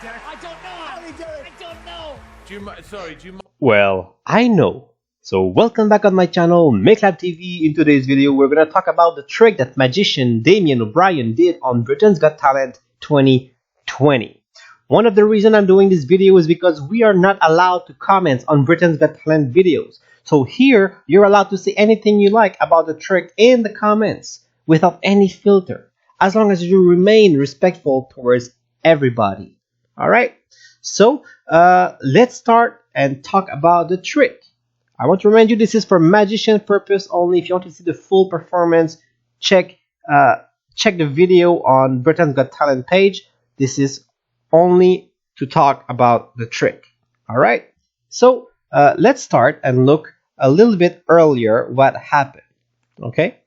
I don't know. How do you do it? I don't know. Do you Well, I know. So welcome back on my channel, MicLabTV. In today's video, we're going to talk about the trick that magician Damien O'Brien did on Britain's Got Talent 2020. One of the reasons I'm doing this video is because we are not allowed to comment on Britain's Got Talent videos. So here, you're allowed to say anything you like about the trick in the comments without any filter, as long as you remain respectful towards everybody. Alright, so let's start and talk about the trick. I want to remind you this is for magician purpose only. If you want to see the full performance, check the video on Britain's Got Talent page. This is only to talk about the trick. Alright, so let's start and look a little bit earlier what happened. Okay,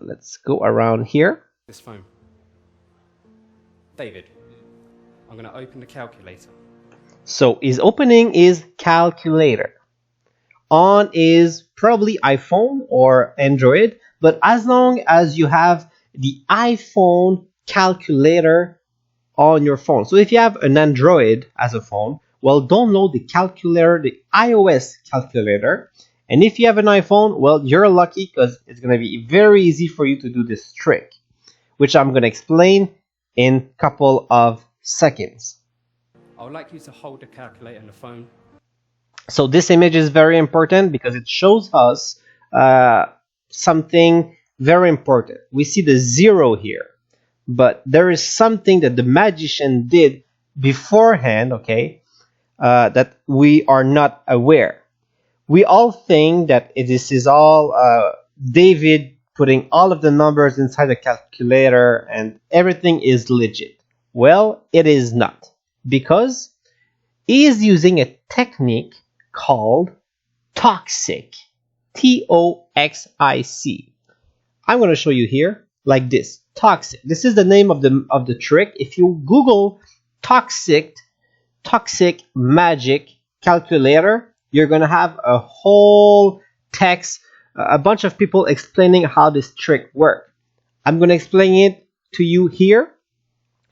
let's go around here. This phone. David, I'm going to open the calculator. So his opening is calculator. On is probably iPhone or Android, but as long as you have the iPhone calculator on your phone. So if you have an Android as a phone, well, download the calculator, the iOS calculator. And if you have an iPhone, well, you're lucky because it's going to be very easy for you to do this trick, which I'm going to explain in a couple of seconds. I would like you to hold the calculator on the phone. So this image is very important because it shows us something very important. We see the 0 here, but there is something that the magician did beforehand, okay, that we are not aware. We all think that this is all David putting all of the numbers inside the calculator and everything is legit. Well, it is not, because he is using a technique called toxic. T-O-X-I-C. I'm going to show you here like this. Toxic. This is the name of the trick. If you Google toxic magic calculator, you're going to have a whole text, a bunch of people explaining how this trick works. I'm going to explain it to you here.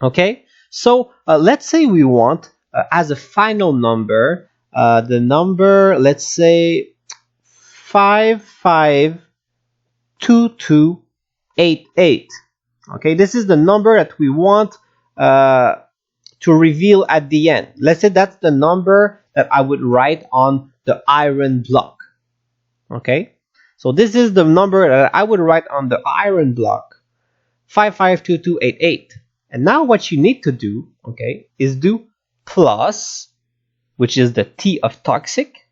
Okay, so let's say we want as a final number the number, let's say 552288. Okay, this is the number that we want to reveal at the end. Let's say that's the number that I would write on the iron block. Okay, so this is the number that I would write on the iron block, 552288. And now what you need to do, okay, is do plus, which is the T of toxic,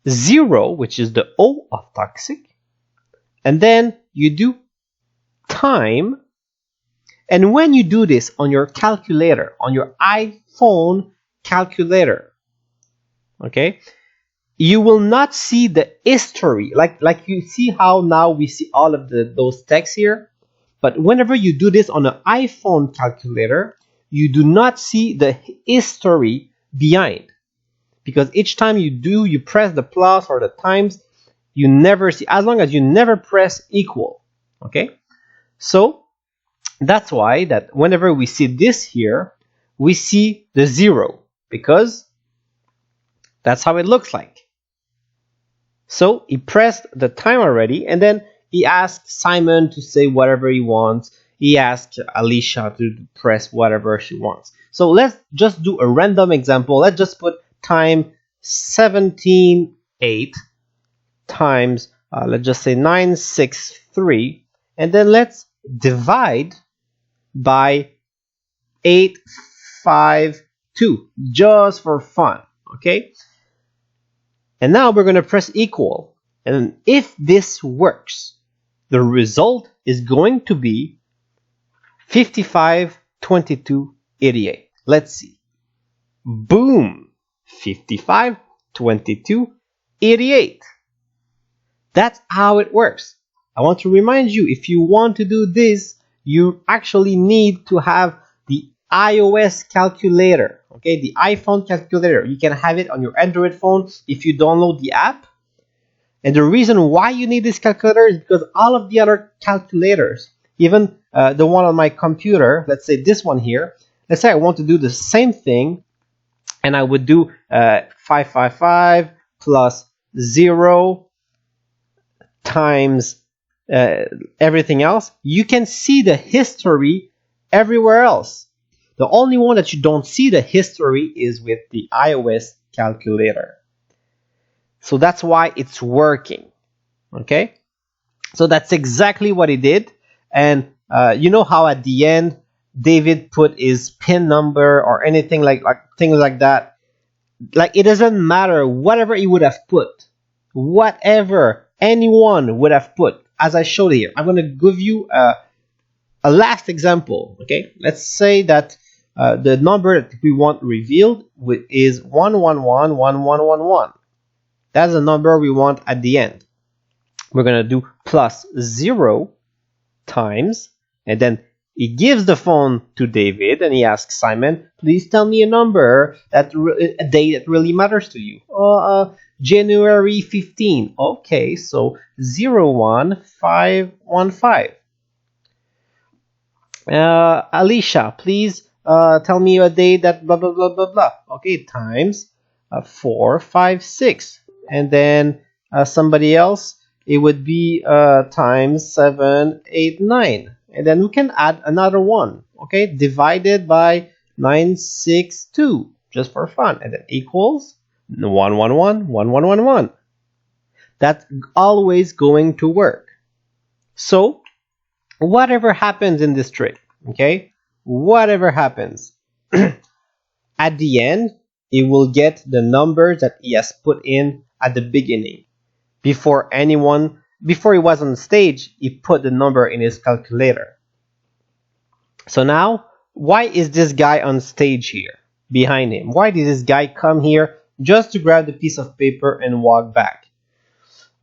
0, which is the O of toxic, and then you do time. And when you do this on your calculator, on your iPhone calculator, okay, you will not see the history, like you see how now we see all of those texts here. But whenever you do this on an iPhone calculator, you do not see the history behind, because each time you press the plus or the times, you never see, as long as you never press equal. Okay, so that's why that whenever we see this here, we see the 0, because that's how it looks like. So he pressed the time already, and then he asked Simon to say whatever he wants. He asked Alicia to press whatever she wants. So let's just do a random example. Let's just put time 17.8 times, let's just say 963. And then let's divide by 852, just for fun. Okay? And now we're going to press equal. And if this works, the result is going to be 552288. Let's see. Boom! 552288. That's how it works. I want to remind you, if you want to do this, you actually need to have the iOS calculator. Okay, the iPhone calculator. You can have it on your Android phone if you download the app. And the reason why you need this calculator is because all of the other calculators, even the one on my computer, let's say this one here, let's say I want to do the same thing, and I would do 555 plus 0 times everything else. You can see the history everywhere else. The only one that you don't see the history is with the iOS calculator. So that's why it's working. Okay? So that's exactly what he did. And you know how at the end David put his PIN number or anything like things like that. Like, it doesn't matter whatever he would have put, whatever anyone would have put, as I showed here. I'm going to give you a last example. Okay, let's say that the number that we want revealed is 1111111. That's the number we want at the end. We're going to do plus 0 times, and then he gives the phone to David and he asks Simon, please tell me a number, a day that really matters to you. January 15. Okay, so 01515. Alicia, please tell me a day that blah blah blah blah blah. Okay, times 456. And then somebody else, it would be times 789. And then we can add another one, okay, divided by 962, just for fun, and then equals 1111111. That's always going to work. So whatever happens in this trick, okay, whatever happens, at the end, it will get the numbers that he has put in at the beginning. Before he was on stage, he put the number in his calculator. So now, why is this guy on stage here, behind him? Why did this guy come here just to grab the piece of paper and walk back?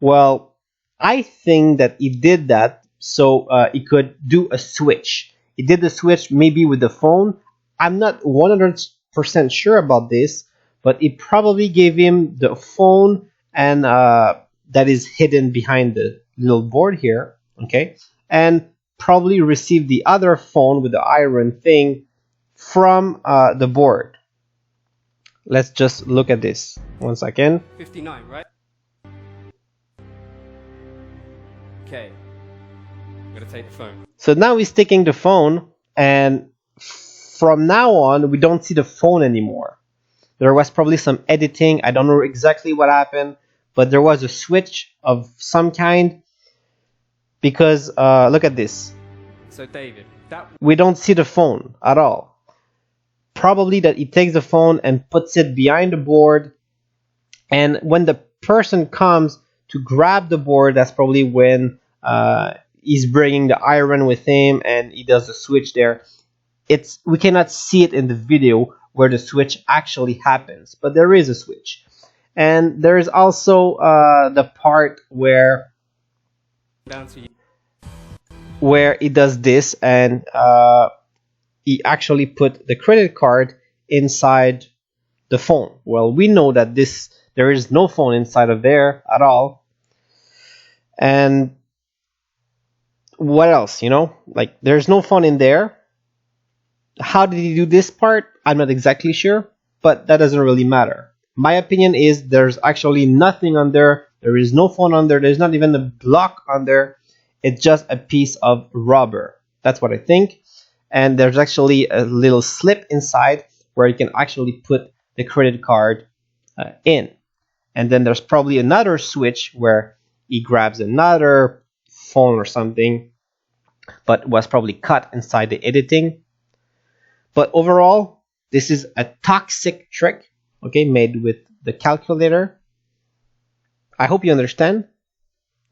Well, I think that he did that so he could do a switch. He did the switch maybe with the phone. I'm not 100% sure about this, but it probably gave him the phone and that is hidden behind the little board here, okay, and probably received the other phone with the iron thing from the board. Let's just look at this 1 second. 59, right? Okay, I'm gonna take the phone. So now he's taking the phone, and from now on we don't see the phone anymore. There was probably some editing. I don't know exactly what happened, but there was a switch of some kind, because look at this. So David, we don't see the phone at all. Probably that he takes the phone and puts it behind the board, and when the person comes to grab the board, that's probably when he's bringing the iron with him and he does the switch there. We cannot see it in the video where the switch actually happens, but there is a switch. And there is also the part where he does this, and he actually put the credit card inside the phone. Well, we know that there is no phone inside of there at all. And what else, like, there's no phone in there. How did he do this part? I'm not exactly sure, but that doesn't really matter. My opinion is there's actually nothing on there. There is no phone on there. There's not even a block on there. It's just a piece of rubber. That's what I think. And there's actually a little slip inside where you can actually put the credit card in. And then there's probably another switch where he grabs another phone or something, but was probably cut inside the editing. But overall, this is a toxic trick, okay, made with the calculator. I hope you understand.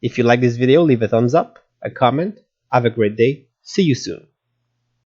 If you like this video, leave a thumbs up, a comment. Have a great day. See you soon.